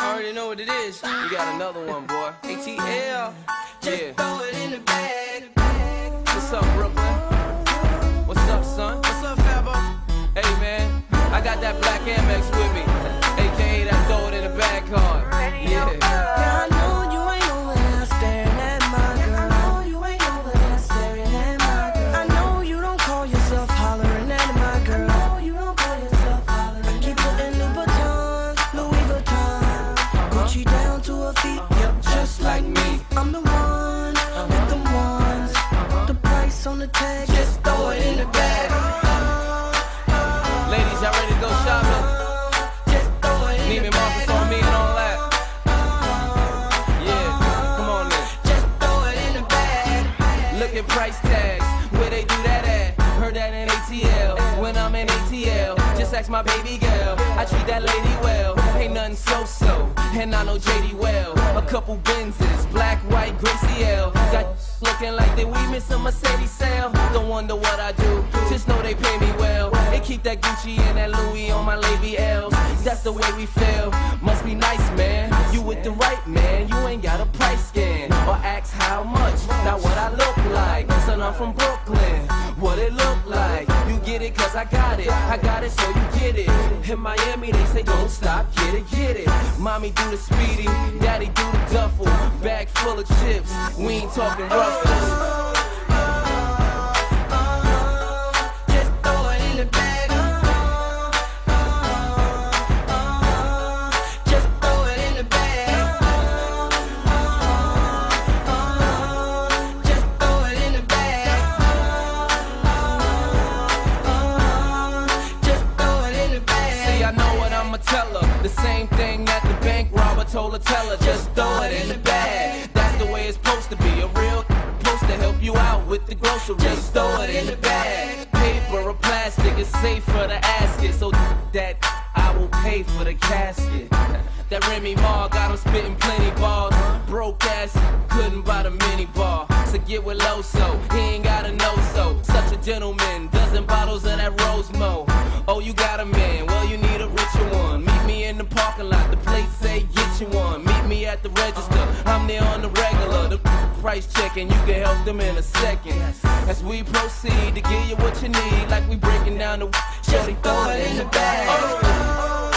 I already know what it is. You got another one, boy. ATL. Just throw it in the bag. What's up, Brooklyn? What's up, son? What's up, Fabo? Hey, man, I got that black Amex with me, aka that throw it in the bag card. Yeah. Yeah, I know you ain't over there staring at my girl. I know you ain't over there staring at my girl. I know you don't call yourself hollering at my girl. I know you don't call yourself hollering. I keep putting Louboutins, Louis Vuitton, Gucci down to her feet. Yep, just like me. I'm the one with the ones. The price on the tag, just throw it in the bag. Ladies, y'all ready to go shopping? Just throw it in the Neiman bag. Marcus on me and all that. Yeah, come on then. Just throw it in the bag. Look at price tags, where they do that at? Heard that in ATL, when I'm in ATL. Just ask my baby girl, I treat that lady well. Ain't nothing so-so, and I know JD well. A couple Benzes, black, white, Gracie L. Got looking like that we miss a Mercedes sale. Don't wonder what I do, just know they pay me well. They keep that Gucci and that Louis on my lady L's. That's the way we feel, must be nice, man. You with the right man, you ain't got a price scan. Or ask how much, not what I look like. Son, I'm from Brooklyn, what it look like. You get it cause I got it so you get it. In Miami they say don't stop, get it. Mommy do the speedy, daddy do the duffel. Bag full of chips, we ain't talking ruffles. Just throw it in the bag. Just throw it in the bag. Just throw it in the bag. Just throw it in the bag. See, I know what I'ma tell her. The same thing that the bank robber told her, tell her, just throw it in the bag. That's the way it's supposed to be. A real supposed to help you out with the groceries. Just throw it in the bag. Paper or plastic is safe for the asket, so that I will pay for the casket. That Remy Ma got him spitting plenty bars. Broke ass, couldn't buy the mini bar. So get with Loso, he ain't gotta know so. Such a gentleman, dozen bottles of that Rosemo. Oh, you got a man, well you need a richer one. Meet me in the parking lot, the place say get you one. Meet me at the register, I'm there on the regular. The price checking, you can help them in a second. As we proceed to give you what you need, like we breaking down the shorty, throw it in the bag.